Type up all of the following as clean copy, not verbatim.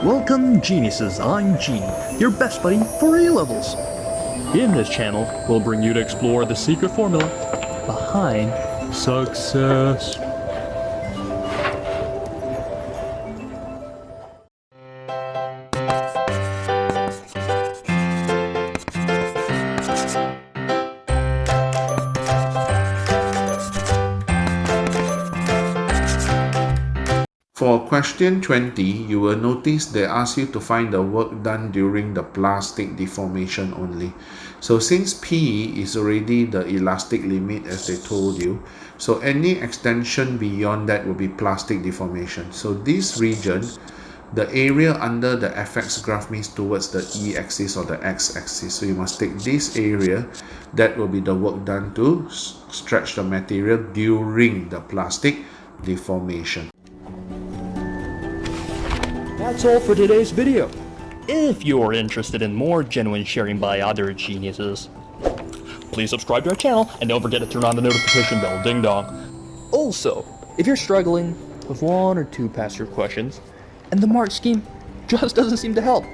Welcome geniuses, I'm Genie, your best buddy for A-levels. In this channel, we'll bring you to explore the secret formula behind success. For question 20, you will notice they ask you to find the work done during the plastic deformation only. So since P is already the elastic limit as they told you, so any extension beyond that will be plastic deformation. So this region, the area under the fx graph means towards the e-axis or the x-axis. So you must take this area, that will be the work done to stretch the material during the plastic deformation. That's all for today's video. If you're interested in more genuine sharing by other geniuses, please subscribe to our channel and don't forget to turn on the notification bell, ding dong. Also, if you're struggling with one or two past year questions and the mark scheme just doesn't seem to help,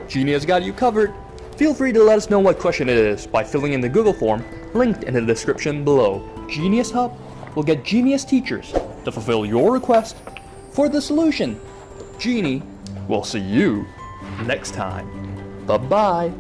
Genie has got you covered. Feel free to let us know what question it is by filling in the Google form linked in the description below. GenieUs Hub will get genius teachers to fulfill your request for the solution. Genie, we'll see you next time. Bye-bye.